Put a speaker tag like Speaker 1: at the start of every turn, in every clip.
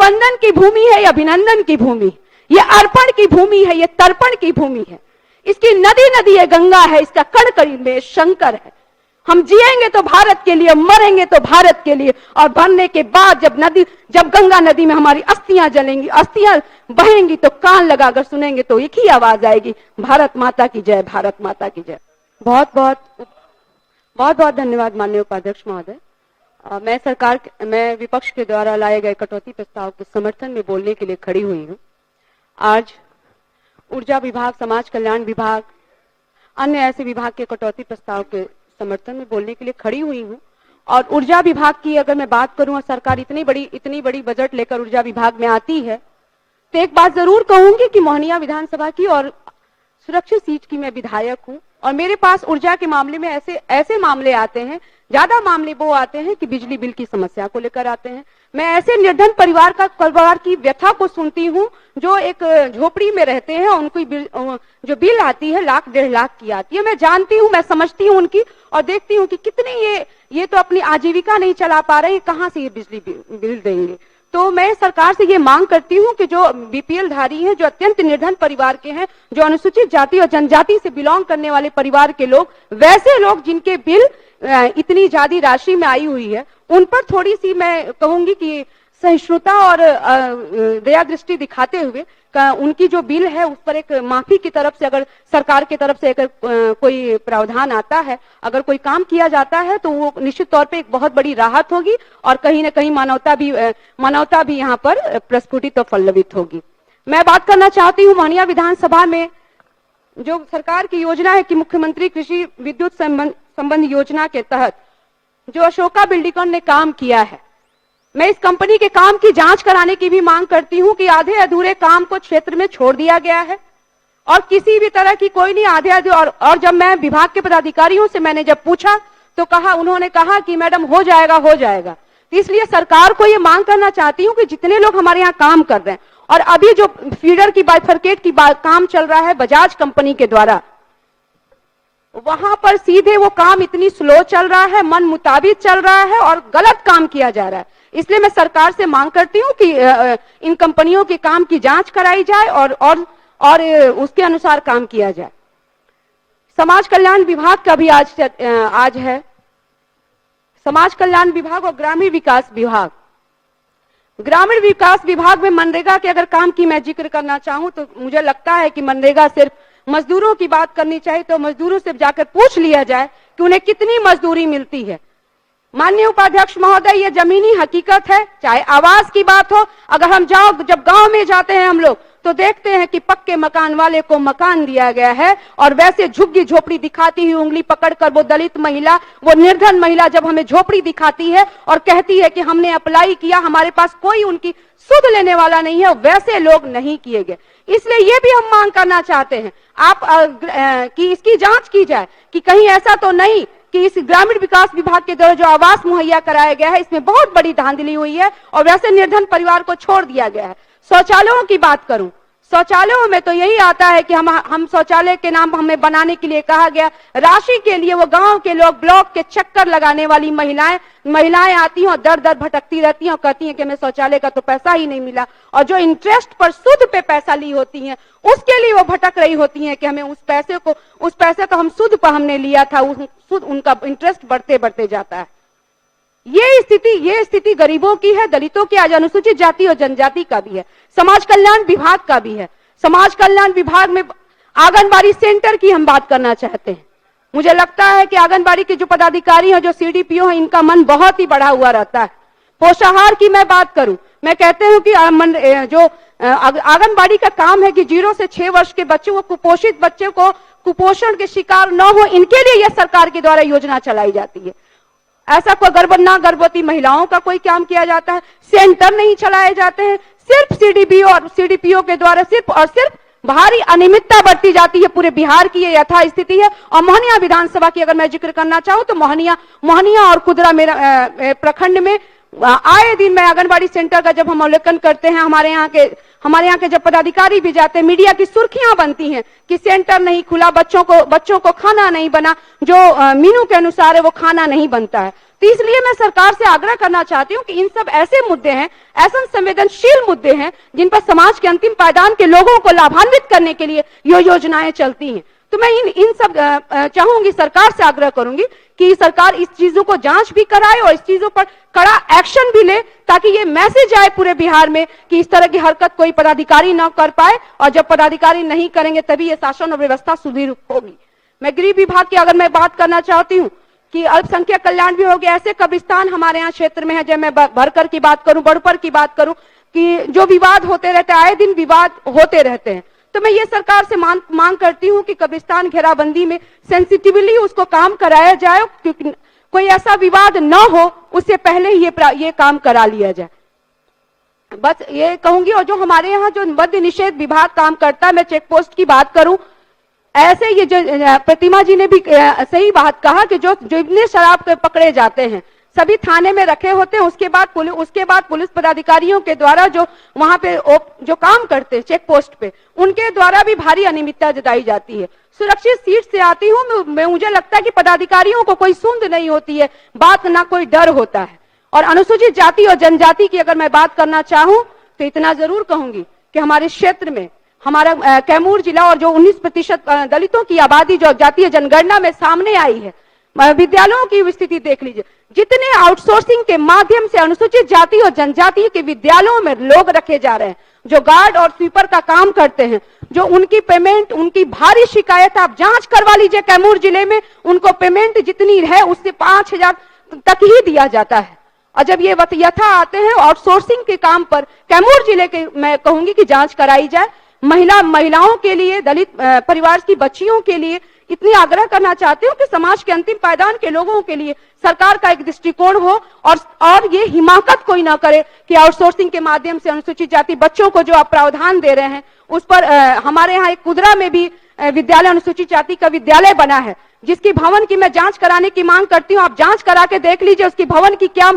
Speaker 1: वंदन की भूमि है, ये अभिनंदन की भूमि, ये अर्पण की भूमि है, ये तर्पण की भूमि है। इसकी नदी नदी है, गंगा है, इसका कण कण में शंकर है। हम जिएंगे तो भारत के लिए, मरेंगे तो भारत के लिए। और मरने के बाद जब गंगा नदी में हमारी अस्थियां जलेंगी, अस्थियां बहेंगी, तो कान लगाकर सुनेंगे तो एक ही आवाज आएगी, भारत माता की जय, भारत माता की जय। बहुत बहुत धन्यवाद माननीय उपाध्यक्ष महोदय। मैं विपक्ष के द्वारा लाए गए कटौती प्रस्ताव के समर्थन में बोलने के लिए खड़ी हुई हूँ। आज ऊर्जा विभाग, समाज कल्याण विभाग, अन्य ऐसे विभाग के कटौती प्रस्ताव के समर्थन में बोलने के लिए खड़ी हुई हूँ। और ऊर्जा विभाग की अगर मैं बात करूं, और सरकार इतनी बड़ी बजट लेकर ऊर्जा विभाग में आती है, तो एक बात जरूर कहूंगी कि मोहनिया विधानसभा की और सुरक्षित सीट की मैं विधायक हूं, और मेरे पास ऊर्जा के मामले में ऐसे मामले आते हैं, ज्यादा मामले वो आते हैं कि बिजली बिल की समस्या को लेकर आते हैं। मैं ऐसे निर्धन परिवार की व्यथा को सुनती हूँ जो एक झोपड़ी में रहते हैं, उनको जो बिल आती है 1,00,000 1.5 लाख की आती है। मैं जानती हूँ, मैं समझती हूँ उनकी, और देखती हूँ कि कितने ये तो अपनी आजीविका नहीं चला पा रहे, कहाँ से ये बिजली बिल देंगे। तो मैं सरकार से ये मांग करती हूँ कि जो बीपीएल धारी हैं, जो अत्यंत निर्धन परिवार के हैं, जो अनुसूचित जाति और जनजाति से बिलोंग करने वाले परिवार के लोग, वैसे लोग जिनके बिल इतनी ज्यादा राशि में आई हुई है, उन पर थोड़ी सी मैं कहूंगी कि सहिष्णुता और दया दृष्टि दिखाते हुए उनकी जो बिल है उस पर एक माफी की तरफ से, अगर सरकार की तरफ से अगर कोई प्रावधान आता है, अगर कोई काम किया जाता है, तो वो निश्चित तौर पे एक बहुत बड़ी राहत होगी, और कहीं ना कहीं मानवता भी यहाँ पर प्रस्फुटित और पल्लवित होगी। मैं बात करना चाहती हूँ मोहनिया विधानसभा में जो सरकार की योजना है कि मुख्यमंत्री कृषि विद्युत संबंध योजना के तहत जो अशोका बिल्डकॉन ने काम किया है, मैं इस कंपनी के काम की जांच कराने की भी मांग करती हूं कि आधे अधूरे काम को क्षेत्र में छोड़ दिया गया है, और किसी भी तरह की कोई नहीं आधे और जब मैं विभाग के पदाधिकारियों से मैंने जब पूछा तो उन्होंने कहा कि मैडम हो जाएगा। तो इसलिए सरकार को ये मांग करना चाहती हूँ कि जितने लोग हमारे यहाँ काम कर रहे हैं, और अभी जो फीडर की बाइफरकेट की काम चल रहा है बजाज कंपनी के द्वारा, वहां पर सीधे वो काम इतनी स्लो चल रहा है, मन मुताबिक चल रहा है और गलत काम किया जा रहा है। इसलिए मैं सरकार से मांग करती हूँ कि इन कंपनियों के काम की जांच कराई जाए और उसके अनुसार काम किया जाए। समाज कल्याण विभाग का भी आज है। समाज कल्याण विभाग और ग्रामीण विकास विभाग, ग्रामीण विकास विभाग में मनरेगा के अगर काम की मैं जिक्र करना चाहूं तो मुझे लगता है कि मनरेगा सिर्फ मजदूरों की बात करनी चाहिए, तो मजदूरों से जाकर पूछ लिया जाए कि उन्हें कितनी मजदूरी मिलती है। माननीय उपाध्यक्ष महोदय, ये जमीनी हकीकत है, चाहे आवास की बात हो। अगर हम जब गांव में जाते हैं हम लोग तो देखते हैं कि पक्के मकान वाले को मकान दिया गया है, और वैसे झुग्गी झोपड़ी दिखाती हुई उंगली पकड़कर वो दलित महिला, वो निर्धन महिला जब हमें झोपड़ी दिखाती है और कहती है कि हमने अप्लाई किया, हमारे पास कोई उनकी सुध लेने वाला नहीं है, वैसे लोग नहीं किए गए। इसलिए ये भी हम मांग करना चाहते हैं कि इसकी जांच की जाए कि कहीं ऐसा तो नहीं कि इस ग्रामीण विकास विभाग के द्वारा जो आवास मुहैया कराया गया है इसमें बहुत बड़ी धांधली हुई है और वैसे निर्धन परिवार को छोड़ दिया गया है। शौचालयों की बात करूं, शौचालयों में तो यही आता है कि हम शौचालय के नाम हमें बनाने के लिए कहा गया, राशि के लिए वो गांव के लोग ब्लॉक के चक्कर लगाने वाली महिलाएं आती हैं और दर दर भटकती रहती हैं और कहती हैं कि हमें शौचालय का तो पैसा ही नहीं मिला, और जो इंटरेस्ट पर सूद पे पैसा ली होती हैं उसके लिए वो भटक रही होती हैं कि हमें उस पैसे को हम सूद पर हमने लिया था, उनका इंटरेस्ट बढ़ते बढ़ते जाता है। ये स्थिति गरीबों की है, दलितों की, आज अनुसूचित जाति और जनजाति का भी है, समाज कल्याण विभाग का भी है। समाज कल्याण विभाग में आंगनबाड़ी सेंटर की हम बात करना चाहते हैं। मुझे लगता है कि आंगनबाड़ी के जो पदाधिकारी हैं, जो सीडीपीओ हैं, इनका मन बहुत ही बढ़ा हुआ रहता है। पोषाहार की मैं बात करूं, मैं कहते हूं कि जो आंगनबाड़ी का काम है कि 0 से 6 वर्ष के बच्चों को, कुपोषित बच्चे को कुपोषण के शिकार न हो, इनके लिए यह सरकार के द्वारा योजना चलाई जाती है। ऐसा कोई गर्भवती महिलाओं का कोई काम किया जाता है, सेंटर नहीं चलाए जाते हैं, सिर्फ सीडीपीओ और सीडीपीओ के द्वारा सिर्फ भारी अनियमितता बढ़ती जाती है। पूरे बिहार की ये यथा स्थिति है। और मोहनिया विधानसभा की अगर मैं जिक्र करना चाहूं तो मोहनिया और कुदरा मेरा प्रखंड में आए दिन मैं आंगनबाड़ी सेंटर का जब हम अवलोकन करते हैं, हमारे यहाँ के जब पदाधिकारी भी जाते हैं, मीडिया की सुर्खियां बनती हैं कि सेंटर नहीं खुला, बच्चों को खाना नहीं बना, जो मीनू के अनुसार है वो खाना नहीं बनता है। तो इसलिए मैं सरकार से आग्रह करना चाहती हूं कि इन सब ऐसे मुद्दे हैं, ऐसे संवेदनशील मुद्दे हैं जिन पर समाज के अंतिम पायदान के लोगों को लाभान्वित करने के लिए ये योजनाएं चलती हैं। तो मैं इन सब चाहूंगी, सरकार से आग्रह करूंगी कि सरकार इस चीजों को जांच भी कराए और इस चीजों पर कड़ा एक्शन भी ले, ताकि ये मैसेज आए पूरे बिहार में कि इस तरह की हरकत कोई पदाधिकारी न कर पाए, और जब पदाधिकारी नहीं करेंगे तभी ये शासन और व्यवस्था सुदृढ़ होगी। मैं गृह विभाग की अगर मैं बात करना चाहती हूँ कि अल्पसंख्यक कल्याण भी हो गया, ऐसे कब्रिस्तान हमारे यहाँ क्षेत्र में है, जब मैं भरकर की बात करूं, बड़पर की बात करूं, कि जो विवाद होते रहते हैं, आए दिन विवाद होते रहते हैं। तो मैं ये सरकार से मांग करती हूं कि कब्रिस्तान घेराबंदी में सेंसिटिवली उसको काम कराया जाए, क्योंकि कोई ऐसा विवाद न हो, उससे पहले ही ये काम करा लिया जाए। बस ये कहूंगी। और जो हमारे यहाँ जो मद्य निषेध विभाग काम करता है, मैं चेक पोस्ट की बात करूं, ऐसे ये जो प्रतिमा जी ने भी सही बात कहा कि जो इतने शराब के पकड़े जाते हैं, सभी थाने में रखे होते हैं, उसके बाद पुलिस पदाधिकारियों के द्वारा जो वहां पे जो काम करते हैं चेक पोस्ट पे, उनके द्वारा भी भारी अनियमितता जताई जाती है। सुरक्षित सीट से आती हूं मैं, मुझे लगता है कि पदाधिकारियों को कोई सूंद नहीं होती है, बात ना कोई डर होता है। और अनुसूचित जाति और जनजाति की अगर मैं बात करना चाहूं तो इतना जरूर कहूंगी कि हमारे क्षेत्र में, हमारा कैमूर जिला और जो 19% दलितों की आबादी जो जातीय जनगणना में सामने आई है, विद्यालयों की स्थिति देख लीजिए, जितने आउटसोर्सिंग के माध्यम से अनुसूचित जाति और जनजाति के विद्यालयों में लोग रखे जा रहे हैं, जो गार्ड और स्वीपर का काम करते हैं, जो उनकी पेमेंट, उनकी भारी शिकायत, आप जांच करवा लीजिए कैमूर जिले में, उनको पेमेंट जितनी है उससे 5000 तक ही दिया जाता है। और जब ये यथा आते हैं आउटसोर्सिंग के काम पर, कैमूर जिले के मैं कहूंगी कि जांच कराई जाए। महिलाओं के लिए, दलित परिवार की बच्चियों के लिए इतनी आग्रह करना चाहती हूँ कि समाज के अंतिम पायदान के लोगों के लिए सरकार का एक दृष्टिकोण हो, और ये हिमाकत कोई ना करे कि आउटसोर्सिंग के माध्यम से अनुसूचित जाति बच्चों को जो आप प्रावधान दे रहे हैं उस पर हमारे यहाँ एक कुदरा में भी विद्यालय, अनुसूचित जाति का विद्यालय बना है, जिसकी भवन की मैं जांच कराने की मांग करती हूँ। आप जांच करा के देख लीजिए उसकी भवन की क्या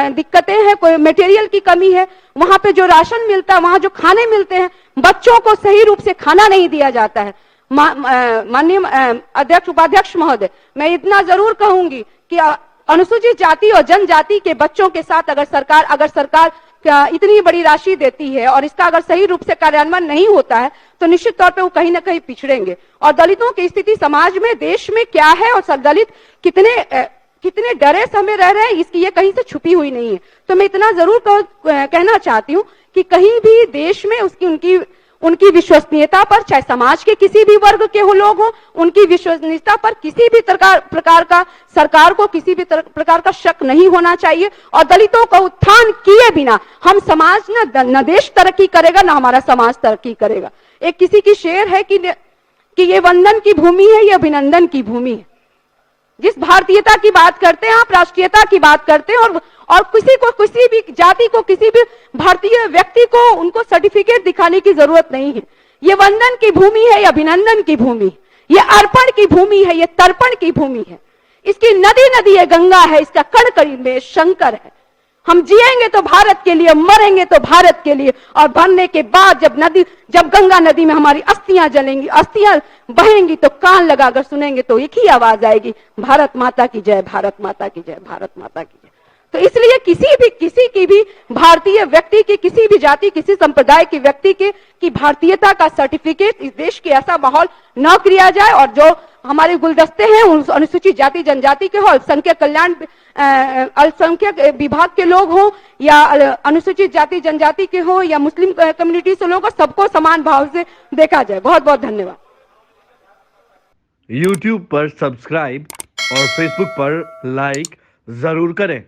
Speaker 1: दिक्कतें हैं, कोई मटेरियल की कमी है, वहां पे जो राशन मिलता है, वहां जो खाने मिलते हैं, बच्चों को सही रूप से खाना नहीं दिया जाता है। माननीय अध्यक्ष, उपाध्यक्ष महोदय, मैं इतना जरूर कहूंगी कि अनुसूचित जाति और जनजाति के बच्चों के साथ अगर सरकार इतनी बड़ी राशि देती है और इसका अगर सही रूप से कार्यान्वयन नहीं होता है तो निश्चित तौर पे वो कहीं ना कहीं पिछड़ेंगे। और दलितों की स्थिति समाज में, देश में क्या है और सब दलित कितने डरे समय रह रहे हैं, इसकी ये कहीं से छुपी हुई नहीं है। तो मैं इतना जरूर कहना चाहती हूँ कि कहीं भी देश में उनकी विश्वसनीयता पर, चाहे समाज के किसी भी वर्ग के लोग हो, उनकी विश्वसनीयता पर किसी भी प्रकार का सरकार को किसी भी प्रकार का शक नहीं होना चाहिए। और दलितों का उत्थान किए बिना हम समाज न देश तरक्की करेगा, न हमारा समाज तरक्की करेगा। एक किसी की शेर है कि ये वंदन की भूमि है, ये अभिनंदन की भूमि है। जिस भारतीयता की बात करते हैं आप, राष्ट्रीयता की बात करते हैं, और किसी भी जाति को, किसी भी भारतीय व्यक्ति को उनको सर्टिफिकेट दिखाने की जरूरत नहीं है। ये वंदन की भूमि है, ये अभिनंदन की भूमि, ये अर्पण की भूमि है, ये तर्पण की भूमि है। इसकी नदी नदी है, गंगा है, इसका कण कण में शंकर है। हम जिएंगे तो भारत के लिए, मरेंगे तो भारत के लिए। और मरने के बाद जब गंगा नदी में हमारी अस्थियां जलेंगी, अस्थियां बहेंगी, तो कान लगाकर सुनेंगे तो एक ही आवाज आएगी, भारत माता की जय, भारत माता की जय, भारत माता की जय। तो इसलिए किसी की भी भारतीय व्यक्ति की, किसी भी जाति, किसी संप्रदाय की व्यक्ति की भारतीयता का सर्टिफिकेट इस देश के ऐसा माहौल न किया जाए। और जो हमारे गुलदस्ते हैं अनुसूचित जाति जनजाति के हो, अल्पसंख्यक कल्याण, अल्पसंख्यक विभाग के लोग हो, या अनुसूचित जाति जनजाति के हो, या मुस्लिम कम्युनिटी से लोग हो, सबको समान भाव से देखा जाए। बहुत बहुत धन्यवाद।
Speaker 2: YouTube पर सब्सक्राइब और Facebook पर लाइक जरूर करें।